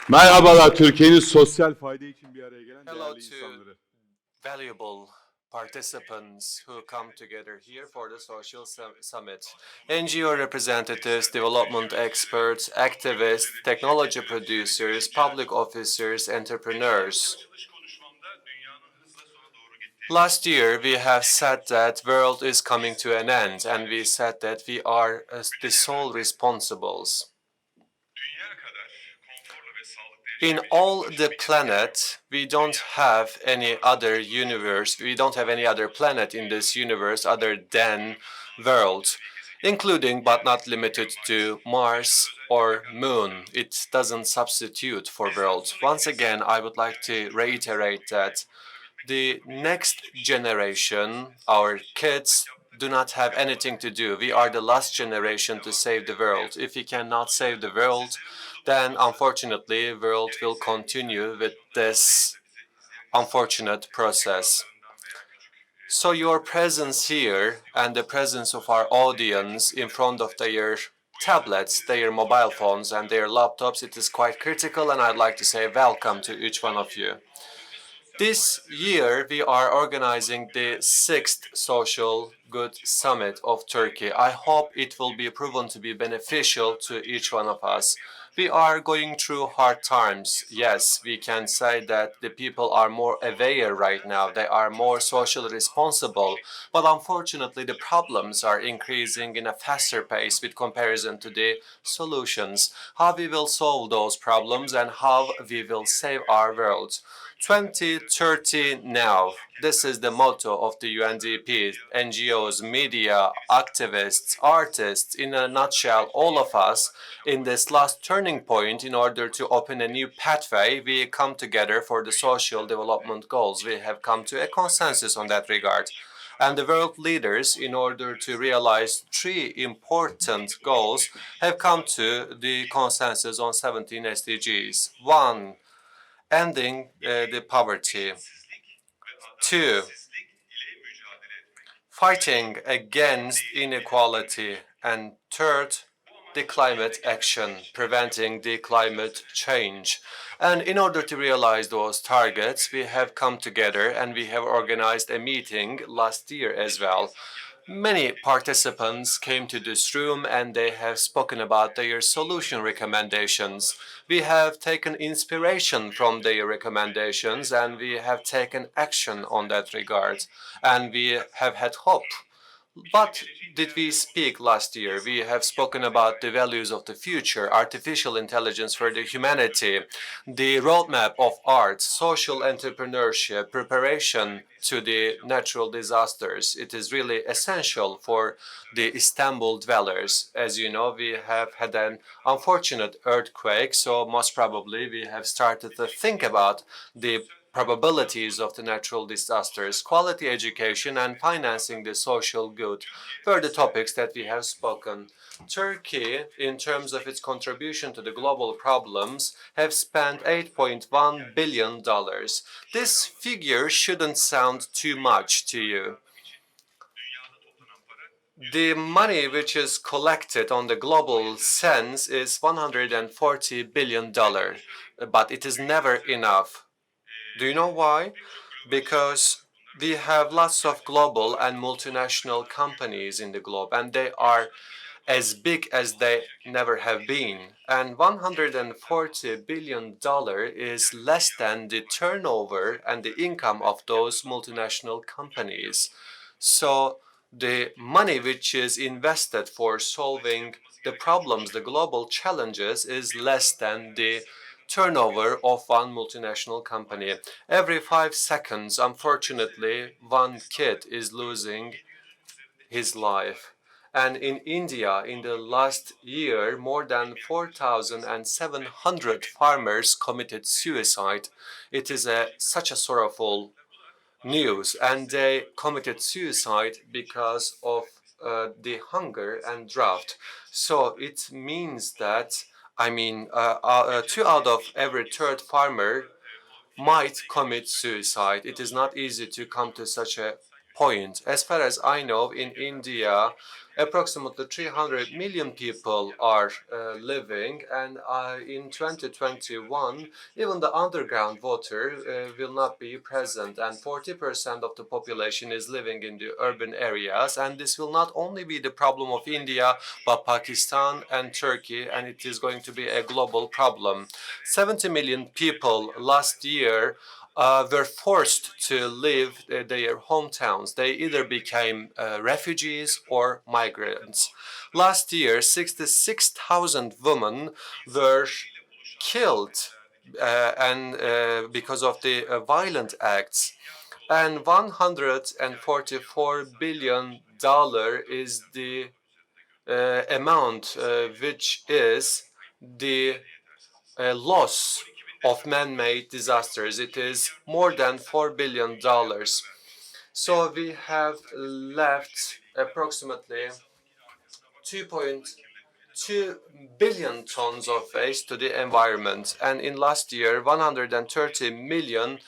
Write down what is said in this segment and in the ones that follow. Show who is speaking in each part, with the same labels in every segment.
Speaker 1: Merhabalar, Türkiye'nin sosyal fayda için bir araya gelen
Speaker 2: Hello
Speaker 1: değerli
Speaker 2: to
Speaker 1: insanları.
Speaker 2: valuable participants who come together here for the social summit. NGO representatives, development experts, activists, technology producers, public officers, entrepreneurs. Last year, we have said that world is coming to an end, and we said that we are the sole responsibles. In all the planet, we don't have any other universe, we don't have any other planet in this universe other than world, including but not limited to Mars or Moon. It doesn't substitute for world. Once again, I would like to reiterate that the next generation, our kids, do not have anything to do. We are the last generation to save the world. If we cannot save the world, then unfortunately, the world will continue with this unfortunate process. So your presence here and the presence of our audience in front of their tablets, their mobile phones and their laptops, it is quite critical, and I'd like to say welcome to each one of you. This year, we are organizing the 6th Social Good Summit of Turkey. I hope it will be proven to be beneficial to each one of us. We are going through hard times. Yes, we can say that the people are more aware right now. They are more socially responsible. But unfortunately, the problems are increasing in a faster pace with comparison to the solutions. How we will solve those problems and how we will save our world. 2030 now. This is the motto of the UNDP, NGOs, media, activists, artists, in a nutshell, all of us in this last turning point in order to open a new pathway. We come together for the social development goals. We have come to a consensus on that regard. And the world leaders, in order to realize three important goals, have come to the consensus on 17 SDGs. One, ending the poverty. Two, fighting against inequality. And third, the climate action, preventing the climate change. And in order to realize those targets, we have come together and we have organized a meeting last year as well. Many participants came to this room and they have spoken about their solution recommendations. We have taken inspiration from their recommendations and we have taken action on that regard. And we have had hope. But did we speak last year? We have spoken about the values of the future, artificial intelligence for the humanity, the roadmap of art, social entrepreneurship, preparation to the natural disasters. It is really essential for the Istanbul dwellers. As you know, we have had an unfortunate earthquake, so most probably we have started to think about the probabilities of the natural disasters, quality education, and financing the social good were the topics that we have spoken. Turkey, in terms of its contribution to the global problems, have spent $8.1 billion. This figure shouldn't sound too much to you. The money which is collected on the global sense is $140 billion, but it is never enough. Do you know why? Because we have lots of global and multinational companies in the globe, and they are as big as they never have been. And $140 billion is less than the turnover and the income of those multinational companies. So the money which is invested for solving the problems, the global challenges, is less than the turnover of one multinational company. Every 5 seconds, unfortunately, one kid is losing his life. And in India, in the last year, more than 4,700 farmers committed suicide. It is such a sorrowful news, and they committed suicide because of the hunger and drought. So it means that, 2 out of every third farmer might commit suicide. It is not easy to come to such a point. As far as I know, in India, approximately 300 million people are living, and in 2021, even the underground water will not be present, and 40% of the population is living in the urban areas, and this will not only be the problem of India, but Pakistan and Turkey, and it is going to be a global problem. 70 million people last year were forced to leave their hometowns. They either became refugees or migrants. Last year, 66,000 women were killed and because of the violent acts. And $144 billion is the amount which is the loss of man-made disasters. It is more than $4 billion. So we have left approximately 2.2 billion tons of waste to the environment. And in last year, 130 million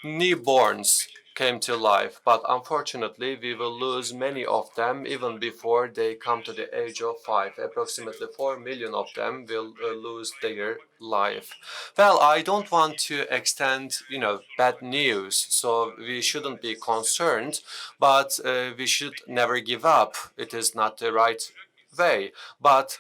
Speaker 2: newborns came to life, but unfortunately we will lose many of them even before they come to the age of 5. Approximately 4 million of them will lose their life. Well, I don't want to extend, bad news, so we shouldn't be concerned, but we should never give up. It is not the right way. But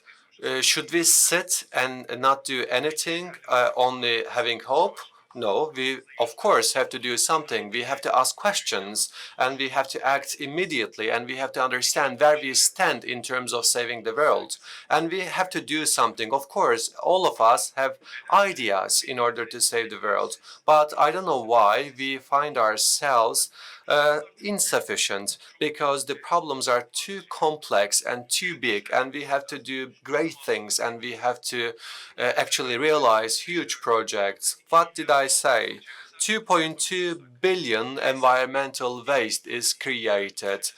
Speaker 2: should we sit and not do anything, only having hope? No, we of course have to do something. We have to ask questions and we have to act immediately and we have to understand where we stand in terms of saving the world. And we have to do something. Of course, all of us have ideas in order to save the world. But I don't know why we find ourselves insufficient because the problems are too complex and too big, and we have to do great things and we have to actually realize huge projects. What did I say? 2.2 billion environmental waste is created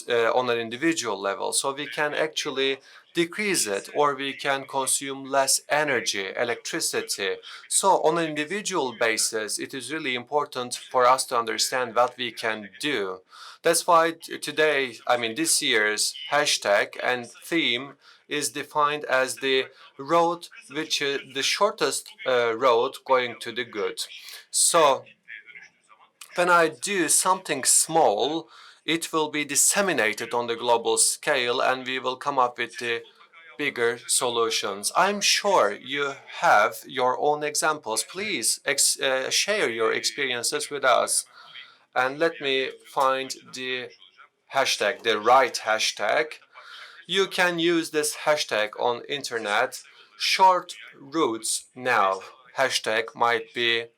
Speaker 2: on an individual level. So we can actually decrease it or we can consume less energy, electricity. So on an individual basis, it is really important for us to understand what we can do. That's why today, this year's hashtag and theme is defined as the road which is the shortest road going to the good. So when I do something small, it will be disseminated on the global scale and we will come up with the bigger solutions. I'm sure you have your own examples. Please share your experiences with us. And let me find the hashtag, the right hashtag. You can use this hashtag on internet. Short routes now hashtag might be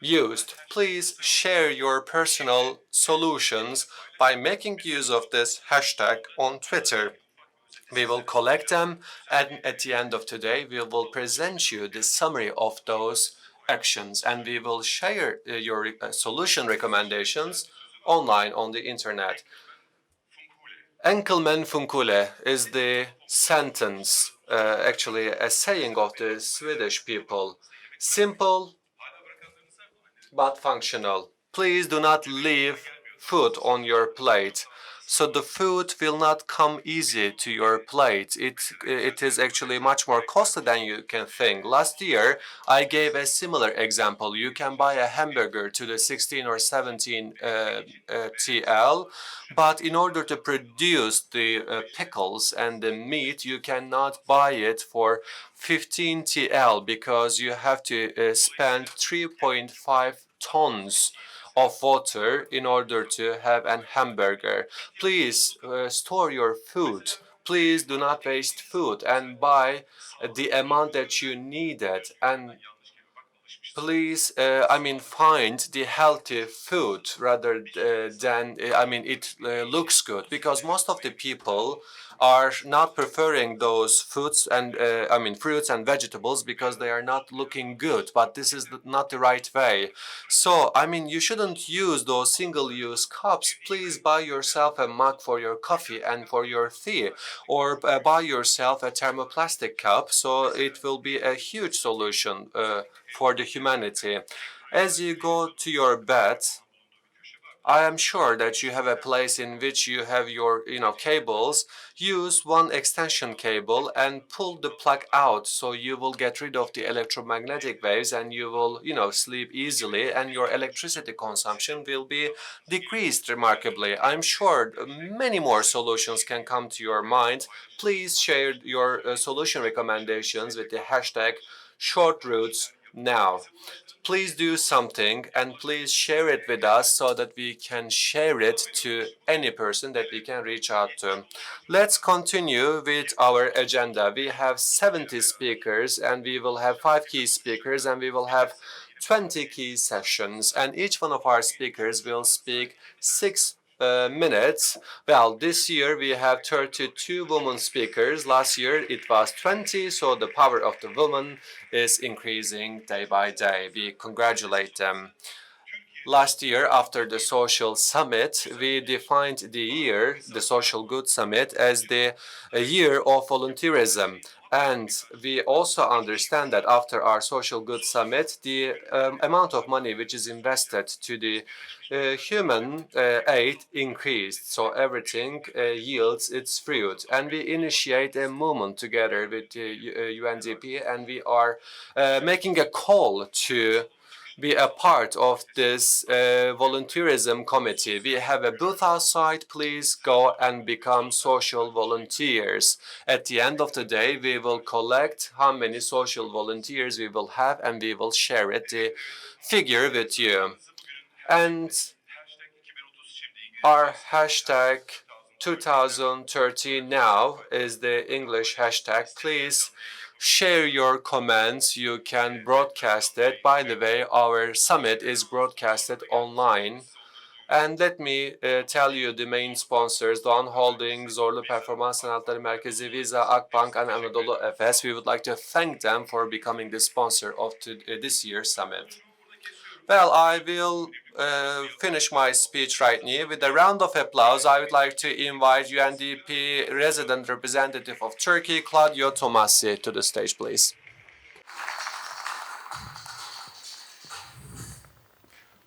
Speaker 2: used. Please share your personal solutions by making use of this hashtag on Twitter. We will collect them, and at the end of today, we will present you the summary of those actions, and we will share your solution recommendations online on the internet. Enkelmen funkule is the sentence, actually a saying of the Swedish people. Simple but functional. Please do not leave food on your plate. So the food will not come easy to your plate. It is actually much more costly than you can think. Last year, I gave a similar example. You can buy a hamburger to the 16 or 17 TL, but in order to produce the pickles and the meat, you cannot buy it for 15 TL because you have to spend 3.5 tons of water in order to have a hamburger. Please store your food. Please do not waste food and buy the amount that you need it. And please, find the healthy food rather than, it looks good because most of the people are not preferring those foods and, fruits and vegetables because they are not looking good, but this is not the right way. So, you shouldn't use those single-use cups. Please buy yourself a mug for your coffee and for your tea, or buy yourself a thermoplastic cup, so it will be a huge solution for the humanity. As you go to your bed, I am sure that you have a place in which you have your, cables. Use one extension cable and pull the plug out, so you will get rid of the electromagnetic waves and you will, sleep easily, and your electricity consumption will be decreased remarkably. I'm sure many more solutions can come to your mind. Please share your solution recommendations with the hashtag #ShortRoots now. Please do something and please share it with us so that we can share it to any person that we can reach out to. Let's continue with our agenda. We have 70 speakers and we will have 5 key speakers and we will have 20 key sessions, and each one of our speakers will speak 6 minutes. Well, this year we have 32 women speakers. Last year it was 20, so the power of the woman is increasing day by day. We congratulate them. Last year, after the social summit, we defined the year, the social good summit, as the year of volunteerism. And we also understand that after our social good summit, the amount of money which is invested to the human aid increased. So everything yields its fruit. And we initiate a movement together with the UNDP, and we are making a call to be a part of this volunteerism committee. We have a booth outside. Please go and become social volunteers. At the end of the day, we will collect how many social volunteers we will have, and we will share it, the figure with you. And our hashtag 2030 now is the English hashtag. Please share your comments. You can broadcast it. By the way, our summit is broadcasted online. And let me tell you the main sponsors: Doğan Holding, Zorlu Performans Sanatları Merkezi, Visa, Akbank, and Anadolu Efes. We would like to thank them for becoming the sponsor of this year's summit. Well, I will finish my speech right now. With a round of applause, I would like to invite UNDP resident representative of Turkey, Claudio Tomasi, to the stage, please.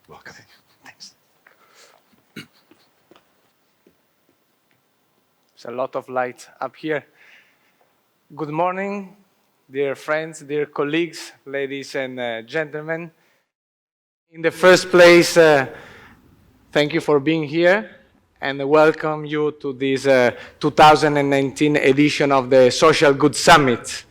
Speaker 1: Welcome. Thanks.
Speaker 3: There's a lot of light up here. Good morning, dear friends, dear colleagues, ladies and gentlemen. In the first place, thank you for being here and welcome you to this 2019 edition of the Social Good Summit.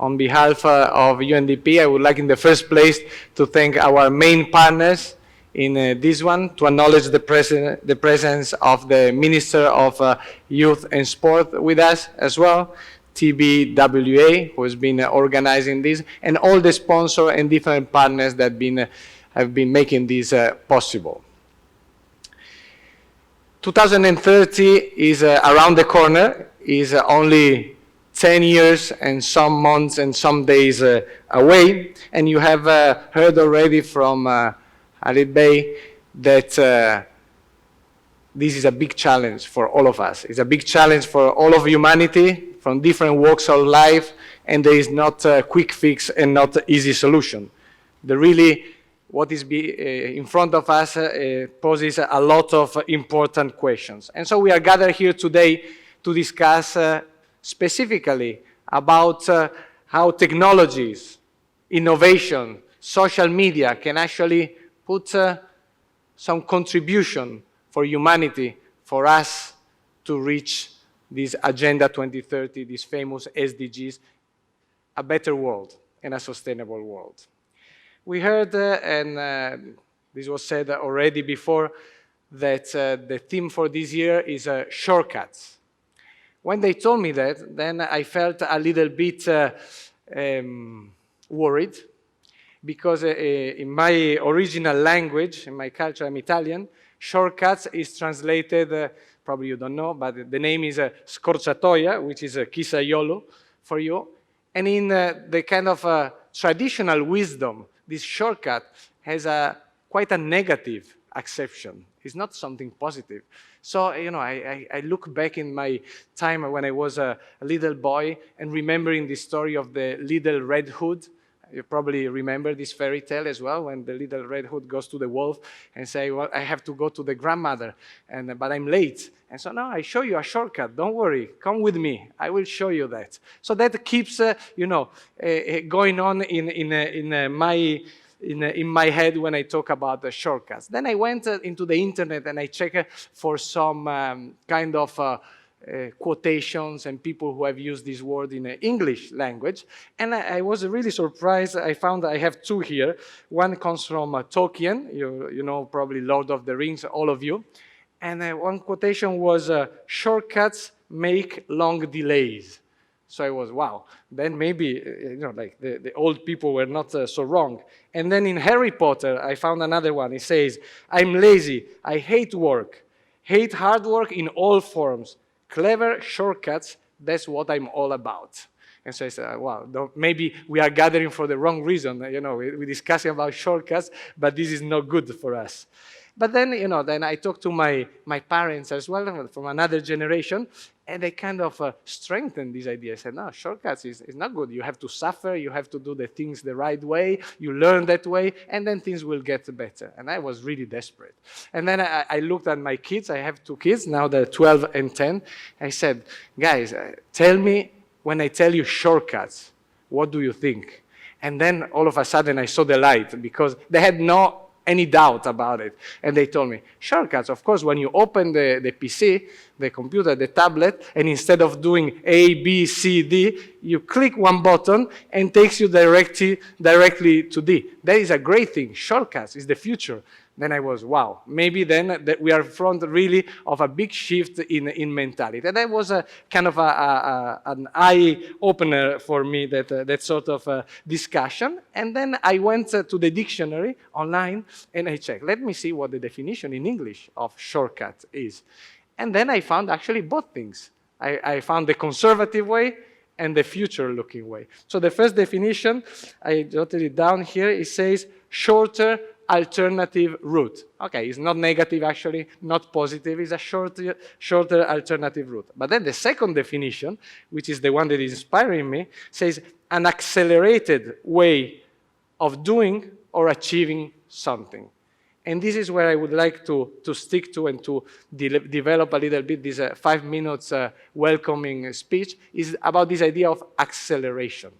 Speaker 3: On behalf of UNDP, I would like in the first place to thank our main partners in this one, to acknowledge the presence of the Minister of Youth and Sport with us as well, TBWA, who has been organizing this, and all the sponsors and different partners that have been making this possible. 2030 is around the corner, is only 10 years and some months and some days away, and you have heard already from Halit Bey that this is a big challenge for all of us. It's a big challenge for all of humanity from different walks of life, and there is not a quick fix and not an easy solution. What is in front of us poses a lot of important questions. And so we are gathered here today to discuss specifically about how technologies, innovation, social media can actually put some contribution for humanity, for us to reach this Agenda 2030, these famous SDGs, a better world and a sustainable world. We heard, and this was said already before, that the theme for this year is shortcuts. When they told me that, then I felt a little bit worried, because in my original language, in my culture, I'm Italian, shortcuts is translated, probably you don't know, but the name is scorciatoia, which is chisaiolo for you. And in the kind of traditional wisdom, this shortcut has quite a negative acception. It's not something positive. So, I look back in my time when I was a little boy and remembering the story of the little Red Hood. You probably remember this fairy tale as well, when the little Red Hood goes to the wolf and say, well, I have to go to the grandmother, but I'm late. And so, no, I show you a shortcut. Don't worry. Come with me. I will show you that. So that keeps, going on in my head when I talk about the shortcuts. Then I went into the internet and I checked for some kind of quotations and people who have used this word in English language. And I was really surprised. I found I have two here. One comes from Tolkien, you know probably Lord of the Rings, all of you. And one quotation was, shortcuts make long delays. So I was, wow, then maybe, like the old people were not so wrong. And then in Harry Potter, I found another one. It says, I'm lazy, I hate work, hate hard work in all forms. Clever shortcuts, that's what I'm all about. And so I said, wow, maybe we are gathering for the wrong reason. We're discussing about shortcuts, but this is not good for us. But then, then I talked to my parents as well, from another generation, and they kind of strengthened this idea. I said, no, shortcuts is not good. You have to suffer, you have to do the things the right way, you learn that way, and then things will get better. And I was really desperate. And then I looked at my kids. I have two kids, now they're 12 and 10. I said, guys, tell me when I tell you shortcuts, what do you think? And then all of a sudden I saw the light, because they had no any doubt about it. And they told me, shortcuts, of course, when you open the PC, the computer, the tablet, and instead of doing A, B, C, D, you click one button and takes you directly to D. That is a great thing. Shortcuts is the future. Then I was, wow, maybe then that we are in front really of a big shift in mentality. And that was a kind of an eye-opener for me, that sort of discussion. And then I went to the dictionary online and I checked, let me see what the definition in English of shortcut is. And then I found actually both things. I found the conservative way and the future-looking way. So the first definition, I jotted it down here, it says shorter alternative route. Okay, it's not negative actually, not positive, it's a shorter alternative route. But then the second definition, which is the one that is inspiring me, says an accelerated way of doing or achieving something. And this is where I would like to stick to and to develop a little bit this 5 minutes welcoming speech, is about this idea of acceleration.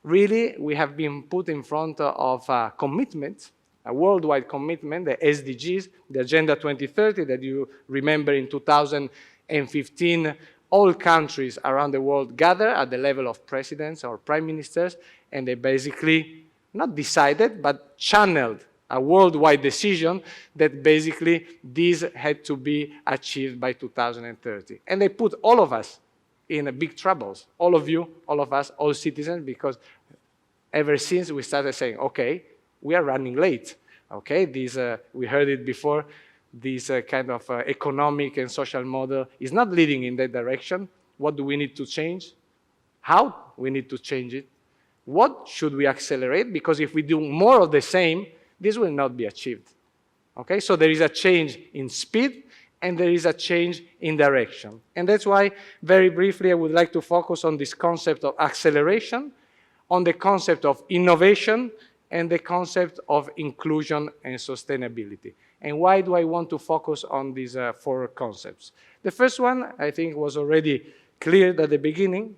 Speaker 3: Really, we have been put in front of a commitment, a worldwide commitment, the SDGs, the Agenda 2030 that you remember in 2015, all countries around the world gather at the level of presidents or prime ministers, and they basically not decided, but channeled a worldwide decision that basically this had to be achieved by 2030. And they put all of us in big troubles, all of you, all of us, all citizens, because ever since we started saying, okay, we are running late. Okay, we heard it before, this kind of economic and social model is not leading in that direction. What do we need to change? How we need to change it? What should we accelerate? Because if we do more of the same, this will not be achieved. Okay, so there is a change in speed and there is a change in direction. And that's why, very briefly, I would like to focus on this concept of acceleration, on the concept of innovation, and the concept of inclusion and sustainability. And why do I want to focus on these four concepts? The first one, I think, was already clear at the beginning.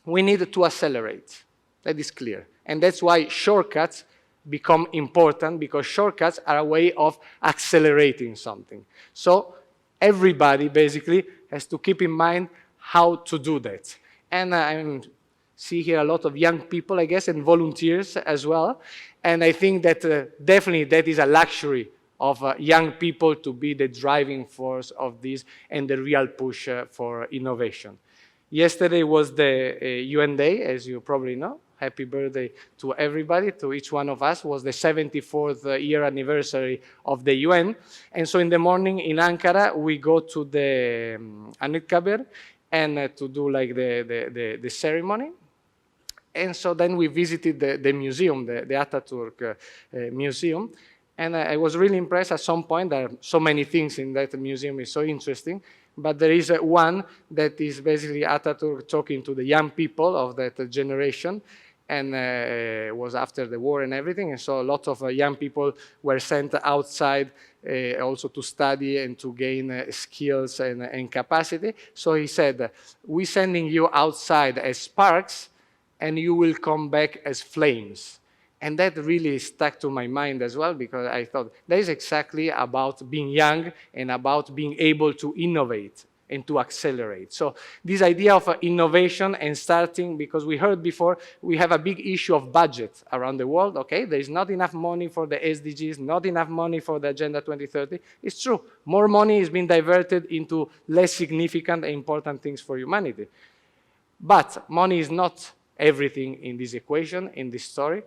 Speaker 3: We need to accelerate. That is clear. And that's why shortcuts become important, because shortcuts are a way of accelerating something. So everybody basically has to keep in mind how to do that. And I see here a lot of young people, I guess, and volunteers as well. And I think that definitely that is a luxury of young people to be the driving force of this and the real push for innovation. Yesterday was the UN Day, as you probably know. Happy birthday to everybody, to each one of us. It was the 74th year anniversary of the UN. And so in the morning in Ankara, we go to the Anıtkabir and to do like the ceremony. And so then we visited the museum, the Ataturk museum. And I was really impressed at some point. There are so many things in that museum, it's so interesting. But there is one that is basically Ataturk talking to the young people of that generation. and it was after the war and everything, and so a lot of young people were sent outside also to study and to gain skills and capacity. So he said, we're sending you outside as sparks, and you will come back as flames. And that really stuck to my mind as well, because I thought that is exactly about being young and about being able to innovate and to accelerate. So this idea of innovation and starting, because we heard before, we have a big issue of budget around the world, okay? There is not enough money for the SDGs, not enough money for the Agenda 2030. It's true, more money is being diverted into less significant and important things for humanity. But money is not everything in this equation, in this story.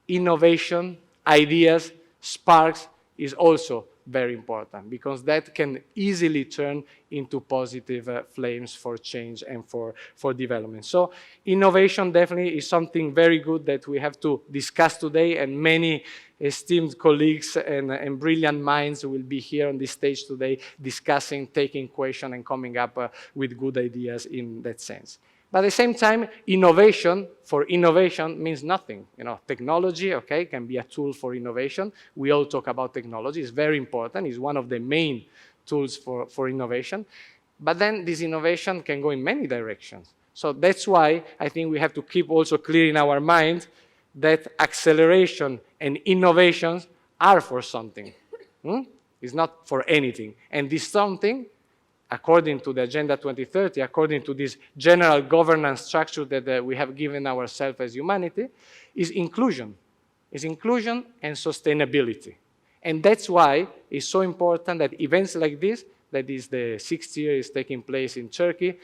Speaker 3: Innovation, ideas, sparks is also very important, because that can easily turn into positive flames for change and for development. So innovation definitely is something very good that we have to discuss today, and many esteemed colleagues and brilliant minds will be here on this stage today discussing, taking questions, and coming up with good ideas in that sense. But at the same time, innovation for innovation means nothing. You know, technology, okay, can be a tool for innovation. We all talk about technology. It's very important. It's one of the main tools for innovation. But then this innovation can go in many directions. So that's why I think we have to keep also clear in our mind that acceleration and innovations are for something. It's not for anything. And this something, according to the Agenda 2030, according to this general governance structure that we have given ourselves as humanity, is inclusion. Is inclusion and sustainability. And that's why it's so important that events like this, that is the 6th year is taking place in Turkey,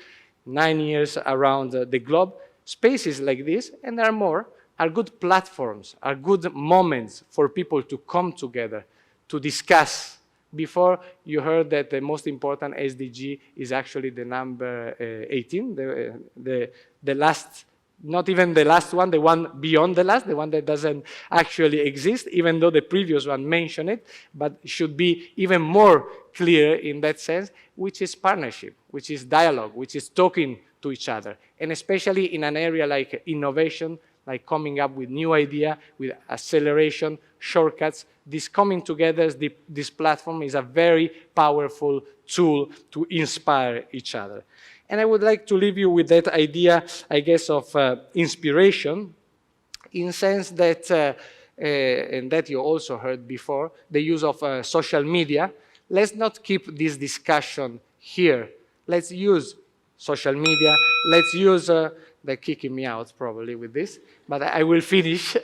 Speaker 3: 9 years around the globe, spaces like this, and there are more, are good platforms, are good moments for people to come together, to discuss. Before, you heard that the most important SDG is actually the number 18, the last, not even the last one, the one beyond the last, the one that doesn't actually exist, even though the previous one mentioned it, but should be even more clear in that sense, which is partnership, which is dialogue, which is talking to each other. And especially in an area like innovation, like coming up with new idea, with acceleration, shortcuts, this coming together, this platform is a very powerful tool to inspire each other. And I would like to leave you with that idea, I guess, of inspiration, in the sense that, and that you also heard before, the use of social media. Let's not keep this discussion here. Let's use social media. Let's use, they're kicking me out probably with this, but I will finish.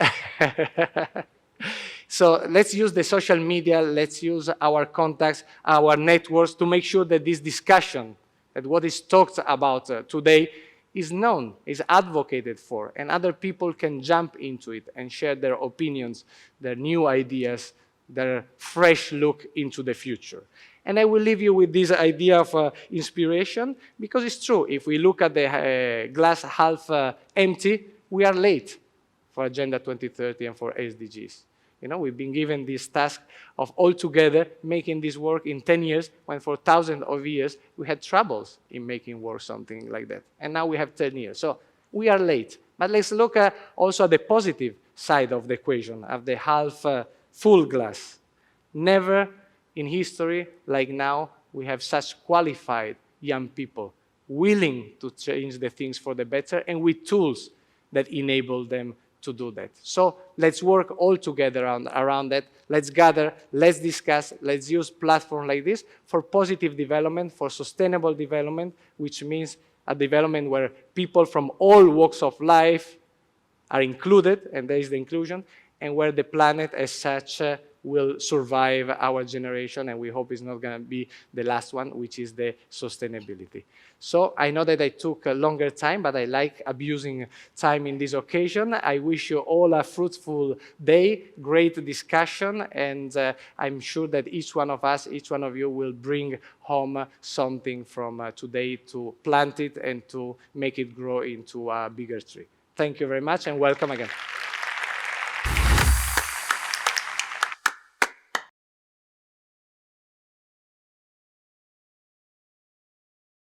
Speaker 3: So let's use the social media, let's use our contacts, our networks to make sure that this discussion, that what is talked about today is known, is advocated for, and other people can jump into it and share their opinions, their new ideas, their fresh look into the future. And I will leave you with this idea of inspiration, because it's true, if we look at the glass half empty, we are late for Agenda 2030 and for SDGs. You know, we've been given this task of all together making this work in 10 years, when for thousands of years we had troubles in making work something like that. And now we have 10 years. So we are late. But let's look also at the positive side of the equation, of the half full glass. Never in history like now we have such qualified young people willing to change the things for the better, and with tools that enable them to do that. So let's work all together around that. Let's gather, let's discuss, let's use platforms like this for positive development, for sustainable development, which means a development where people from all walks of life are included, and there is the inclusion, and where the planet as such will survive our generation, and we hope it's not going to be the last one, which is the sustainability. So I know that I took a longer time, but I like abusing time in this occasion. I wish you all a fruitful day, great discussion, and I'm sure that each one of us, each one of you will bring home something from today to plant it and to make it grow into a bigger tree. Thank you very much, and welcome again.